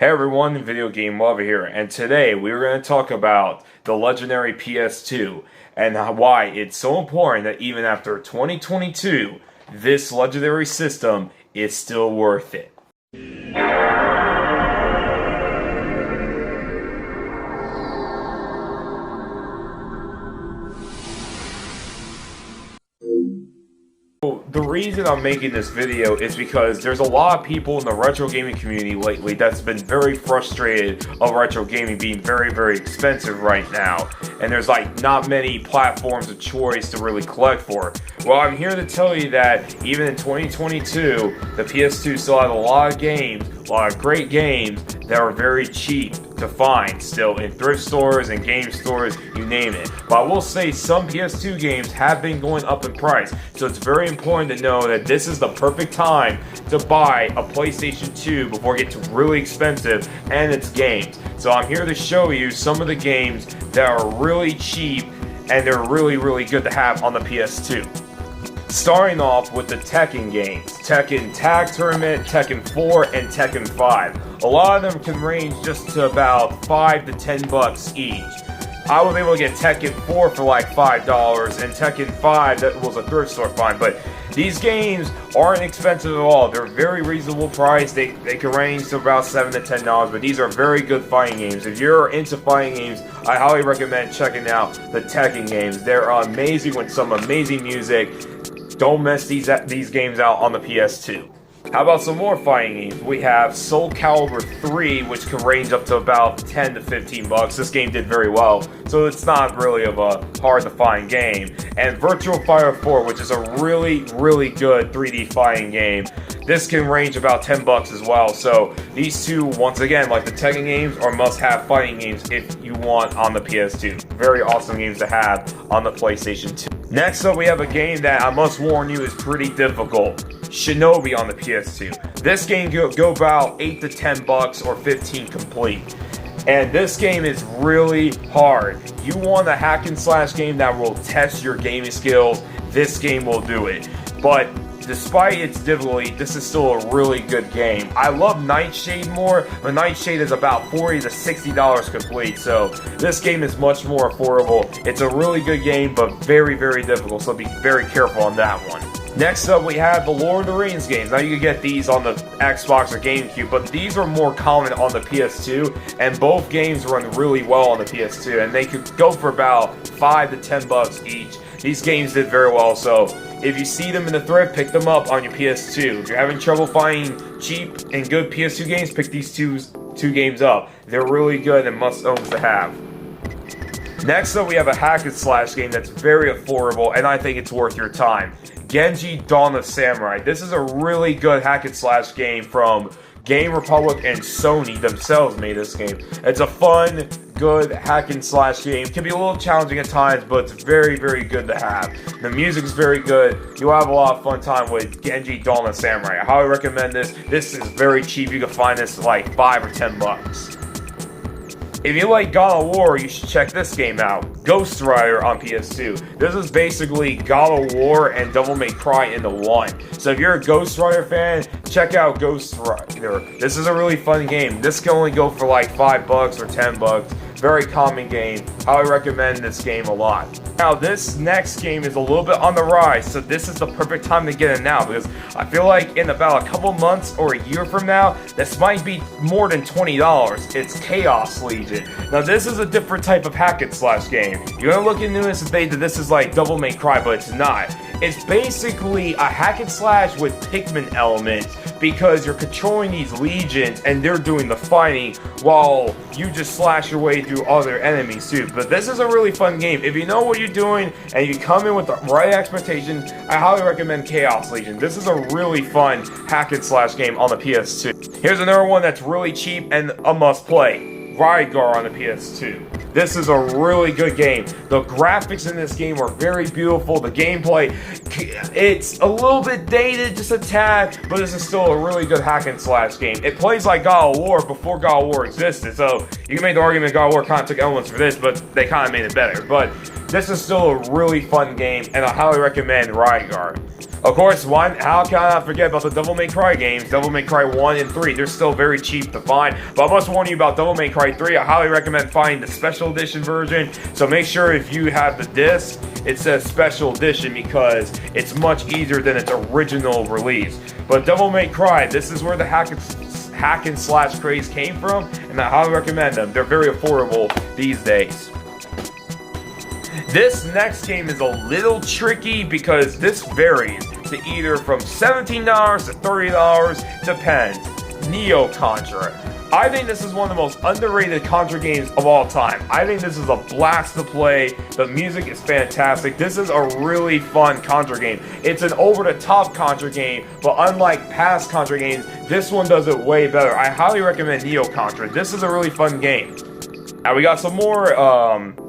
Hey everyone, Video Game Lover here, and today we're going to talk about the legendary PS2 and why it's so important that even after 2022, this legendary system is still worth it. The reason I'm making this video is because there's a lot of people in the retro gaming community lately that's been very frustrated of retro gaming being very expensive right now, and there's like not many platforms of choice to really collect for. Well, I'm here to tell you that even in 2022, the PS2 still has a lot of games, a lot of great games that are very cheap to find still in thrift stores and game stores, you name it. But I will say some PS2 games have been going up in price, so it's very important to know that this is the perfect time to buy a PlayStation 2 before it gets really expensive and its games. So I'm here to show you some of the games that are really cheap and they're really good to have on the PS2. Starting off with the Tekken games, Tekken Tag Tournament, Tekken 4, and Tekken 5. A lot of them can range just to about $5 to $10 each. I was able to get Tekken 4 for like $5, and Tekken 5, that was a thrift store find, but these games aren't expensive at all. They're very reasonable price. They can range to about $7 to $10, but these are very good fighting games. If you're into fighting games, I highly recommend checking out the Tekken games. They're amazing with some amazing music. Don't miss these games out on the PS2. How about some more fighting games? We have Soul Calibur 3, which can range up to about $10 to $15. This game did very well, so it's not really of a hard to find game. And Virtua Fighter 4, which is a really good 3D fighting game. This can range about $10 as well. So these two, once again, like the Tekken games, are must-have fighting games if you want on the PS2. Very awesome games to have on the PlayStation 2. Next up, we have a game that I must warn you is pretty difficult. Shinobi on the PS2. This game go about $8 to $10 or 15 complete. And this game is really hard. You want a hack and slash game that will test your gaming skills, this game will do it. But despite its difficulty, this is still a really good game. I love Nightshade more, but Nightshade is about $40 to $60 complete, so this game is much more affordable. It's a really good game, but very difficult, so be very careful on that one. Next up, we have the Lord of the Rings games. Now, you can get these on the Xbox or GameCube, but these are more common on the PS2, and both games run really well on the PS2, and they could go for about $5 to $10 each. These games did very well, so if you see them in the thrift, pick them up on your PS2. If you're having trouble finding cheap and good PS2 games, pick these two games up. They're really good and must-owns to have. Next up, we have a hack and slash game that's very affordable, and I think it's worth your time. Genji Dawn of Samurai. This is a really good hack and slash game from Game Republic and Sony themselves made this game. It's a fun, good hack and slash game. It can be a little challenging at times, but it's very good to have. The music is very good. You'll have a lot of fun time with Genji Dawn of Samurai. I highly recommend this. This is very cheap. You can find this for like $5 or $10. If you like God of War, you should check this game out. Ghost Rider on PS2. This is basically God of War and Devil May Cry into one. So if you're a Ghost Rider fan, check out Ghost Rider. This is a really fun game. This can only go for like $5 or $10. Very common game. I would recommend this game a lot. Now, this next game is a little bit on the rise, so this is the perfect time to get it now, because I feel like in about a couple months or a year from now, this might be more than $20. It's Chaos Legion. Now, this is a different type of hack and slash game. You're gonna look into this and think that this is like Devil May Cry, but it's not. It's basically a hack and slash with Pikmin elements, because you're controlling these legions and they're doing the fighting while you just slash your way through other enemies too. But this is a really fun game. If you know what you're doing and you come in with the right expectations, I highly recommend Chaos Legion. This is a really fun hack and slash game on the PS2. Here's another one that's really cheap and a must play. Rygar on the PS2. This is a really good game. The graphics in this game are very beautiful. The gameplay, it's a little bit dated, just a tad, but this is still a really good hack and slash game. It plays like God of War before God of War existed, so you can make the argument God of War kind of took elements for this, but they kind of made it better. But this is still a really fun game, and I highly recommend Rygar. Of course, how can I not forget about the Devil May Cry games? Devil May Cry 1 and 3, they're still very cheap to find. But I must warn you about Devil May Cry 3, I highly recommend finding the special edition version. So make sure if you have the disc, it says special edition because it's much easier than its original release. But Devil May Cry, this is where the hack and slash craze came from, and I highly recommend them. They're very affordable these days. This next game is a little tricky because this varies to either from $17 to $30, depends. Neo Contra. I think this is one of the most underrated Contra games of all time. I think this is a blast to play. The music is fantastic. This is a really fun Contra game. It's an over-the-top Contra game, but unlike past Contra games, this one does it way better. I highly recommend Neo Contra. This is a really fun game. Now we got some more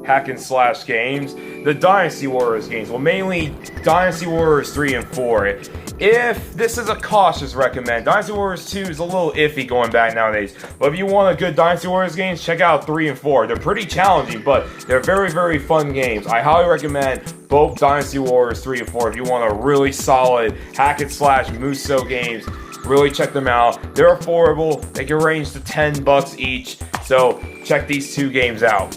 hack and slash games. The Dynasty Warriors games. Well, mainly Dynasty Warriors 3 and 4. If this is a cautious recommend, Dynasty Warriors 2 is a little iffy going back nowadays. But if you want a good Dynasty Warriors games, check out 3 and 4. They're pretty challenging, but they're very, very fun games. I highly recommend both Dynasty Warriors 3 and 4 if you want a really solid hack and slash Muso games. Really check them out. They're affordable. They can range to $10 each. So check these two games out.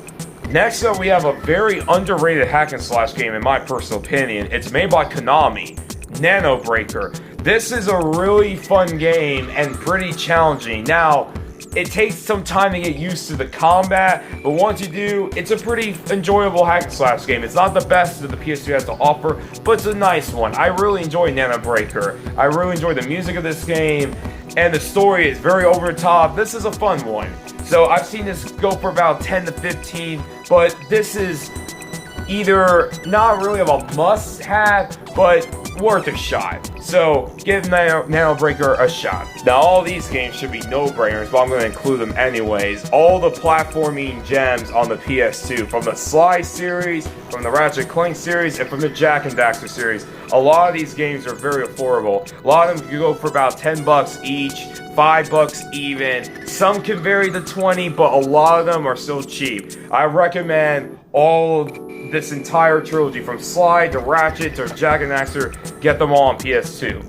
Next up, we have a very underrated hack and slash game in my personal opinion. It's made by Konami, Nano Breaker. This is a really fun game and pretty challenging. Now, it takes some time to get used to the combat, but once you do, it's a pretty enjoyable hack and slash game. It's not the best that the PS2 has to offer, but it's a nice one. I really enjoy Nano Breaker. I really enjoy the music of this game, and the story is very over the top. This is a fun one. So I've seen this go for about 10 to 15, but this is either not really of a must-have, but worth a shot. So give Nano Breaker a shot. Now all these games should be no-brainers, but I'm going to include them anyways. All the platforming gems on the PS2, from the Sly series, from the Ratchet & Clank series, and from the Jak and Daxter series. A lot of these games are very affordable. A lot of them can go for about $10 each, $5 even. Some can vary to $20, but a lot of them are still cheap. I recommend all this entire trilogy, from Sly to Ratchet to Jak and Daxter, get them all on PS2.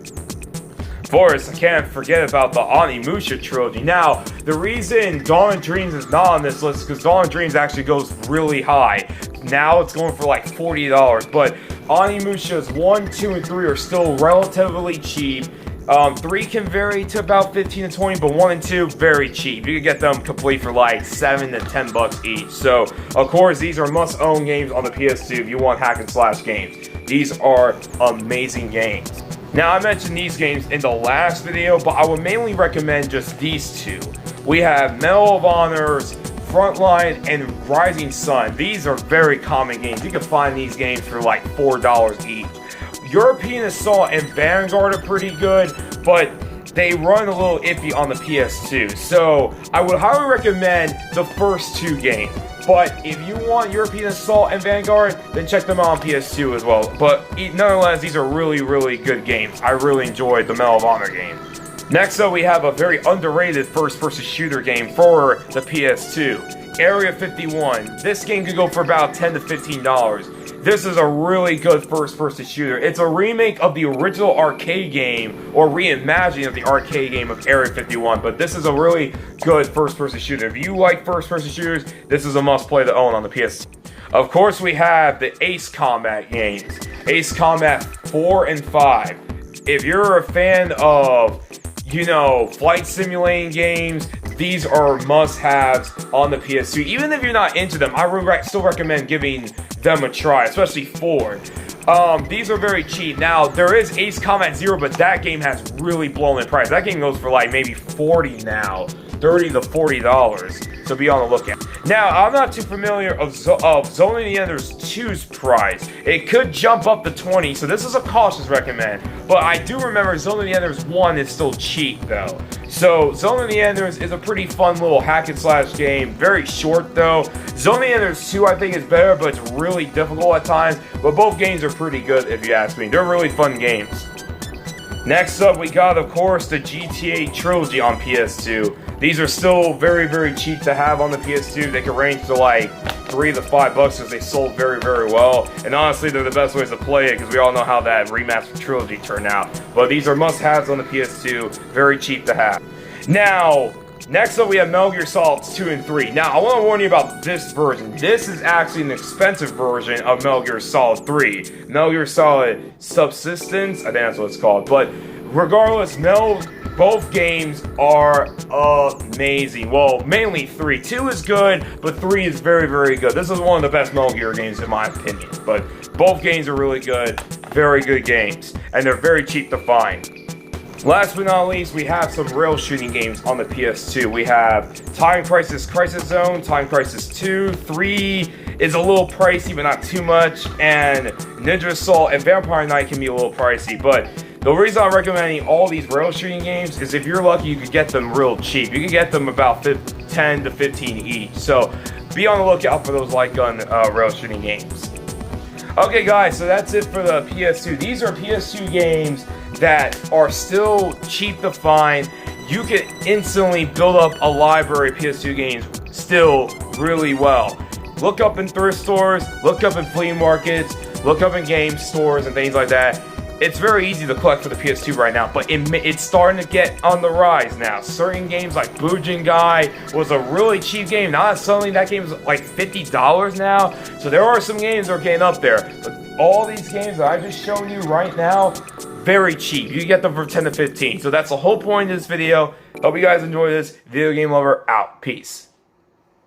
Of course, I can't forget about the Onimusha trilogy. Now, the reason Dawn of Dreams is not on this list is because Dawn of Dreams actually goes really high. Now it's going for like $40, but Onimusha's 1, 2, and 3 are still relatively cheap. 3 can vary to about 15 to 20, but 1 and 2, very cheap. You can get them complete for like $7 to $10 each. So, of course, these are must-own games on the PS2 if you want hack and slash games. These are amazing games. Now, I mentioned these games in the last video, but I would mainly recommend just these two. We have Medal of Honors, Frontline, and Rising Sun. These are very common games. You can find these games for like $4 each. European Assault and Vanguard are pretty good, but they run a little iffy on the PS2. So I would highly recommend the first two games. But if you want European Assault and Vanguard, then check them out on PS2 as well. But nonetheless, these are really, really good games. I really enjoyed the Medal of Honor game. Next up, we have a very underrated first-person shooter game for the PS2, Area 51. This game could go for about $10 to $15. This is a really good first-person shooter. It's a remake of the original arcade game, or reimagining of the arcade game of Area 51, but this is a really good first-person shooter. If you like first-person shooters, this is a must-play to own on the PS. Of course, we have the Ace Combat games, Ace Combat 4 and 5. If you're a fan of, flight simulating games, these are must-haves on the PS2. Even if you're not into them, I would still recommend giving them a try, especially 4. These are very cheap. Now, there is Ace Combat 0, but that game has really blown in price. That game goes for like maybe $40 now, $30 to $40. So be on the lookout. Now, I'm not too familiar of Zone of the Enders 2's price. It could jump up to $20, so this is a cautious recommend. But I do remember Zone of the Enders 1 is still cheap, though. So, Zone of the Enders is a pretty fun little hack and slash game. Very short, though. Zone of the Enders 2, I think, is better, but it's really difficult at times. But both games are pretty good, if you ask me. They're really fun games. Next up, we got, of course, the GTA trilogy on PS2. These are still very, very cheap to have on the PS2. They can range to like 3 to $5 because they sold very, very well. And honestly, they're the best ways to play it because we all know how that remastered trilogy turned out. But these are must-haves on the PS2, very cheap to have. Now, next up we have Metal Gear Solid 2 and 3. Now, I want to warn you about this version. This is actually an expensive version of Metal Gear Solid 3. Metal Gear Solid Subsistence, I think that's what it's called. But regardless, both games are amazing. Well, mainly 3. 2 is good, but 3 is very, very good. This is one of the best Metal Gear games in my opinion. But both games are really good, very good games, and they're very cheap to find. Last but not least, we have some rail shooting games on the PS2. We have Time Crisis Crisis Zone, Time Crisis 2, 3 is a little pricey but not too much, and Ninja Assault and Vampire Knight can be a little pricey, but the reason I'm recommending all these rail shooting games is if you're lucky, you could get them real cheap. You can get them about 10 to 15 each, so be on the lookout for those light gun rail shooting games. Okay guys, so that's it for the PS2. These are PS2 games that are still cheap to find. You can instantly build up a library of PS2 games still really well. Look up in thrift stores, look up in flea markets, look up in game stores and things like that. It's very easy to collect for the PS2 right now, but it's starting to get on the rise now. Certain games like Bujin Guy was a really cheap game. Now suddenly that game is like $50 now. So there are some games that are getting up there. But all these games that I just showed you right now, very cheap. You can get them for 10 to 15. So that's the whole point of this video. Hope you guys enjoy this. Video Game Lover out. Peace.